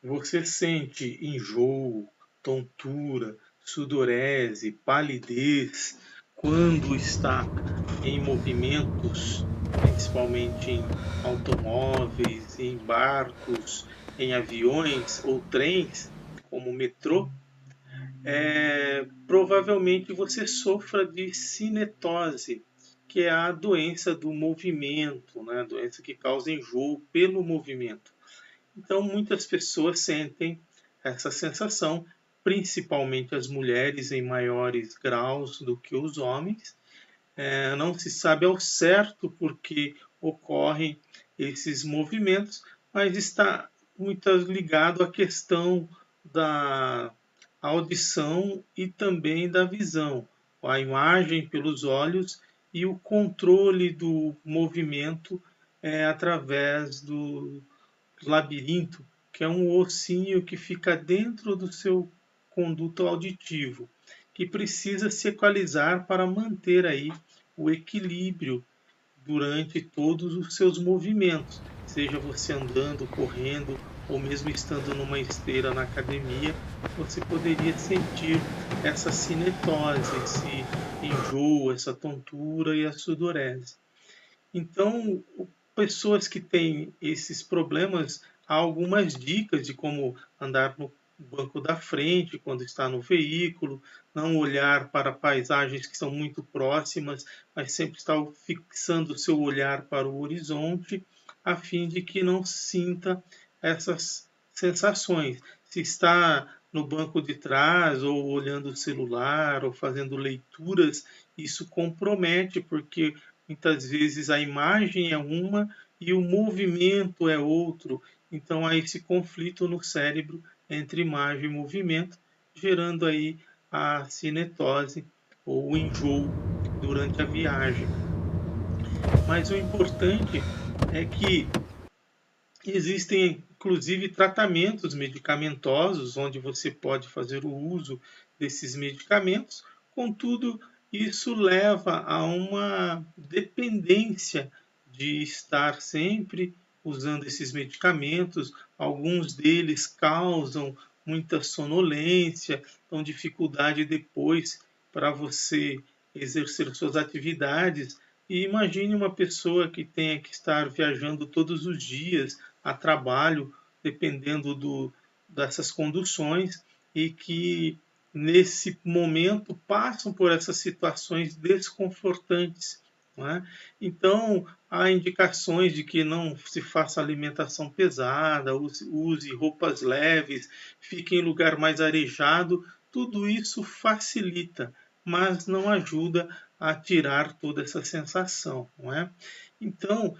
Você sente enjoo, tontura, sudorese, palidez quando está em movimentos, principalmente em automóveis, em barcos, em aviões ou trens, como o metrô? Provavelmente você sofra de cinetose, que é a doença do movimento, né? A doença que causa enjoo pelo movimento. Então, muitas pessoas sentem essa sensação, principalmente as mulheres em maiores graus do que os homens. Não se sabe ao certo por que ocorrem esses movimentos, mas está muito ligado à questão da audição e também da visão, a imagem pelos olhos e o controle do movimento através do labirinto, que é um ossinho que fica dentro do seu conduto auditivo, que precisa se equalizar para manter aí o equilíbrio durante todos os seus movimentos, seja você andando, correndo ou mesmo estando numa esteira na academia, você poderia sentir essa cinetose, esse enjoo, essa tontura e a sudorese. Então, pessoas que têm esses problemas, há algumas dicas de como andar no banco da frente quando está no veículo, não olhar para paisagens que são muito próximas, mas sempre estar fixando o seu olhar para o horizonte, a fim de que não sinta essas sensações. Se está no banco de trás, ou olhando o celular, ou fazendo leituras, isso compromete, porque muitas vezes a imagem é uma e o movimento é outro. Então há esse conflito no cérebro entre imagem e movimento, gerando aí a cinetose ou o enjoo durante a viagem. Mas o importante é que existem inclusive tratamentos medicamentosos onde você pode fazer o uso desses medicamentos, contudo, isso leva a uma dependência de estar sempre usando esses medicamentos. Alguns deles causam muita sonolência, então dificuldade depois para você exercer suas atividades. E imagine uma pessoa que tenha que estar viajando todos os dias a trabalho, dependendo dessas conduções, e que nesse momento passam por essas situações desconfortantes. Não é? Então, há indicações de que não se faça alimentação pesada, use roupas leves, fique em lugar mais arejado. Tudo isso facilita, mas não ajuda a tirar toda essa sensação. Não é? Então,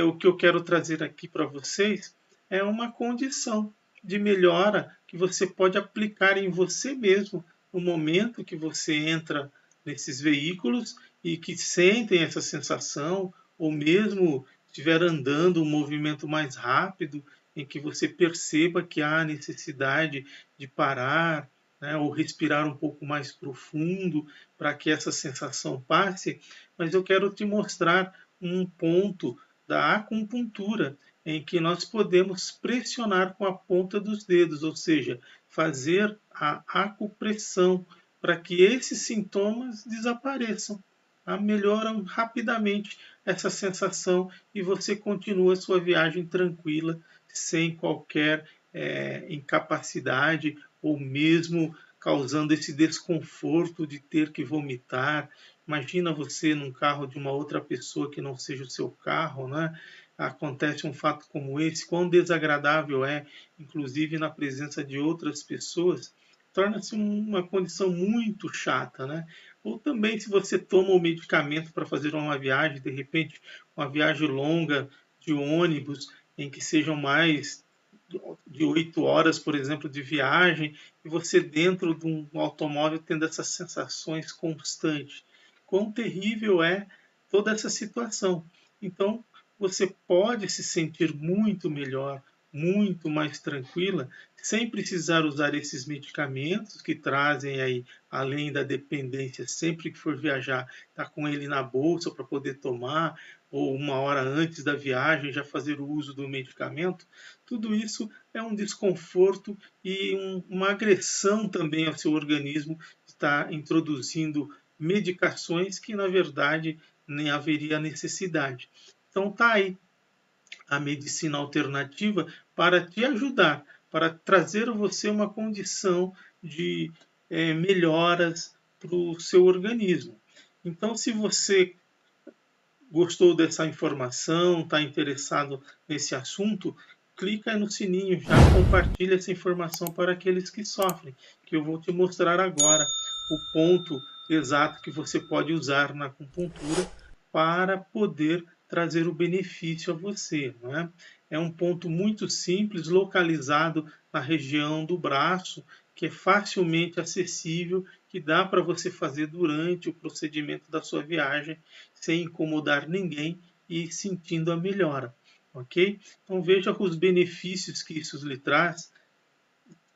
o que eu quero trazer aqui para vocês é uma condição de melhora que você pode aplicar em você mesmo no momento que você entra nesses veículos e que sentem essa sensação, ou mesmo estiver andando um movimento mais rápido, em que você perceba que há necessidade de parar, né, ou respirar um pouco mais profundo para que essa sensação passe. Mas eu quero te mostrar um ponto da acupuntura em que nós podemos pressionar com a ponta dos dedos, ou seja, fazer a acupressão para que esses sintomas desapareçam. Melhoram rapidamente essa sensação e você continua sua viagem tranquila, sem qualquer incapacidade ou mesmo causando esse desconforto de ter que vomitar. Imagina você num carro de uma outra pessoa que não seja o seu carro, né? Acontece um fato como esse, quão desagradável é, inclusive na presença de outras pessoas, torna-se uma condição muito chata, né? Ou também se você toma o medicamento para fazer uma viagem, de repente uma viagem longa de ônibus, em que sejam mais de 8 horas, por exemplo, de viagem, e você dentro de um automóvel tendo essas sensações constantes. Quão terrível é toda essa situação. Então, você pode se sentir muito melhor, muito mais tranquila, sem precisar usar esses medicamentos que trazem aí, além da dependência, sempre que for viajar, tá com ele na bolsa para poder tomar, ou 1 hora antes da viagem já fazer o uso do medicamento, tudo isso é um desconforto e uma agressão também ao seu organismo, estar introduzindo medicações que na verdade nem haveria necessidade. Então tá aí a medicina alternativa para te ajudar, para trazer a você uma condição de melhoras para o seu organismo. Então, se você gostou dessa informação, está interessado nesse assunto, clica aí no sininho, já compartilha essa informação para aqueles que sofrem, que eu vou te mostrar agora o ponto exato que você pode usar na acupuntura para poder trazer o benefício a você. Não é? É um ponto muito simples, localizado na região do braço, que é facilmente acessível, que dá para você fazer durante o procedimento da sua viagem, sem incomodar ninguém e sentindo a melhora, ok? Então veja os benefícios que isso lhe traz,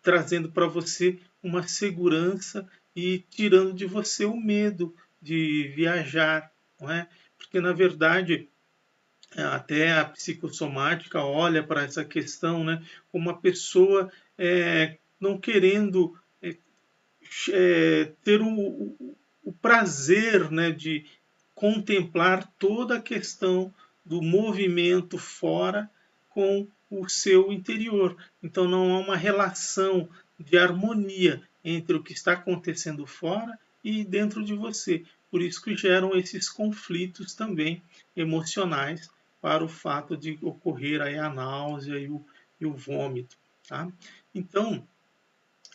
trazendo para você uma segurança e tirando de você o medo de viajar, não é? Porque na verdade até a psicossomática olha para essa questão, né, como uma pessoa não querendo ter o prazer, né, de contemplar toda a questão do movimento fora com o seu interior. Então não há uma relação de harmonia entre o que está acontecendo fora e dentro de você. Por isso que geram esses conflitos também emocionais para o fato de ocorrer aí a náusea e o vômito. Tá? Então,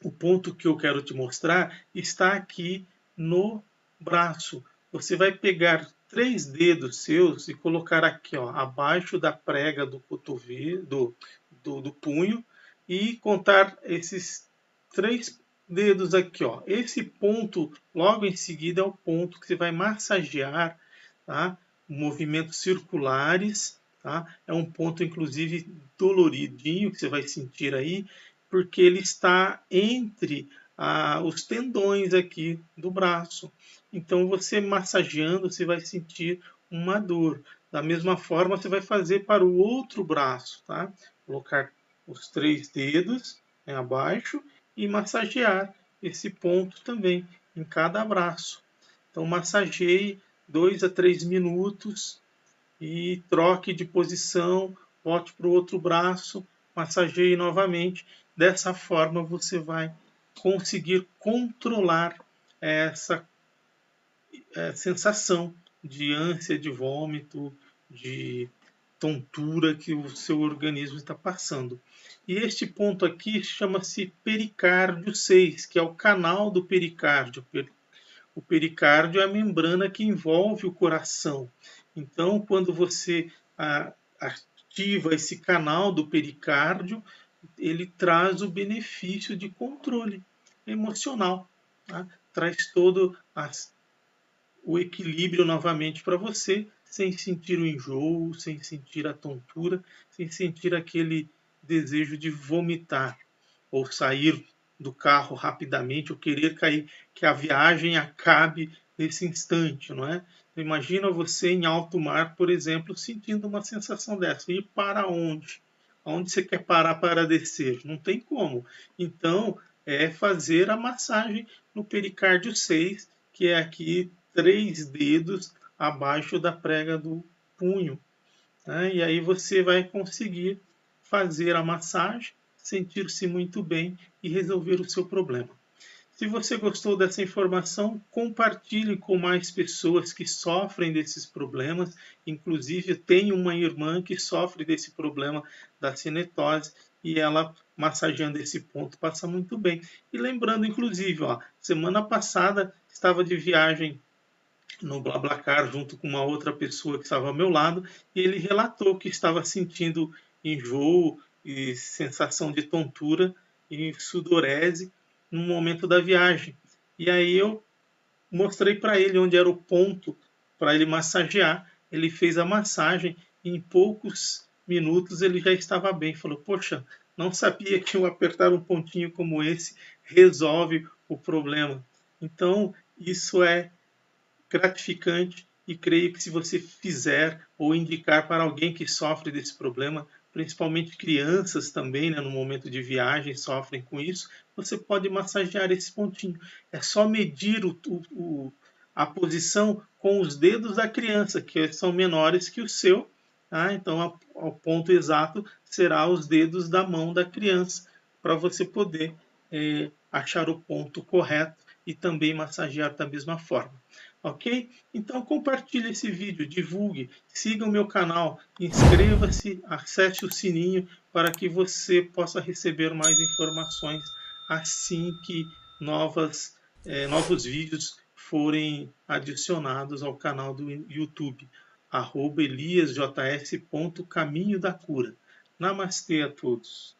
o ponto que eu quero te mostrar está aqui no braço. Você vai pegar 3 dedos seus e colocar aqui, ó, abaixo da prega do cotovelo, do punho, e contar esses 3 dedos aqui, ó. Esse ponto, logo em seguida, é o ponto que você vai massagear, tá? Movimentos circulares, tá? É um ponto, inclusive, doloridinho, que você vai sentir aí, porque ele está entre os tendões aqui do braço. Então, você massageando, você vai sentir uma dor. Da mesma forma, você vai fazer para o outro braço, tá? Colocar os 3 dedos, né, abaixo e massagear esse ponto também em cada braço. Então, massageie 2 a 3 minutos e troque de posição, volte para o outro braço, massageie novamente. Dessa forma você vai conseguir controlar essa sensação de ânsia, de vômito, de tontura que o seu organismo está passando. E este ponto aqui chama-se pericárdio 6, que é o canal do pericárdio. O pericárdio é a membrana que envolve o coração. Então, quando você ativa esse canal do pericárdio, ele traz o benefício de controle emocional. Tá? Traz todo o equilíbrio novamente para você, sem sentir o enjoo, sem sentir a tontura, sem sentir aquele desejo de vomitar ou sair do carro rapidamente ou querer cair, que a viagem acabe nesse instante, não é? Então, imagina você em alto mar, por exemplo, sentindo uma sensação dessa. E para onde? Onde você quer parar para descer? Não tem como. Então, é fazer a massagem no pericárdio 6, que é aqui 3 dedos abaixo da prega do punho. Né? E aí você vai conseguir fazer a massagem, sentir-se muito bem e resolver o seu problema. Se você gostou dessa informação, compartilhe com mais pessoas que sofrem desses problemas. Inclusive, tenho uma irmã que sofre desse problema da cinetose e ela, massageando esse ponto, passa muito bem. E lembrando, inclusive, ó, semana passada estava de viagem no BlaBlaCar junto com uma outra pessoa que estava ao meu lado e ele relatou que estava sentindo enjoo e sensação de tontura e sudorese no momento da viagem. E aí eu mostrei para ele onde era o ponto para ele massagear. Ele fez a massagem e em poucos minutos ele já estava bem. Falou, poxa, não sabia que eu apertar um pontinho como esse resolve o problema. Então, isso é gratificante e creio que se você fizer ou indicar para alguém que sofre desse problema, principalmente crianças também, né, no momento de viagem sofrem com isso, você pode massagear esse pontinho. É só medir a posição com os dedos da criança, que são menores que o seu. Tá? Então, o ponto exato será os dedos da mão da criança, para você poder achar o ponto correto e também massagear da mesma forma. Ok? Então compartilhe esse vídeo, divulgue, siga o meu canal, inscreva-se, acesse o sininho para que você possa receber mais informações assim que novos vídeos forem adicionados ao canal do YouTube, @eliasjs.caminho da cura. Namastê a todos.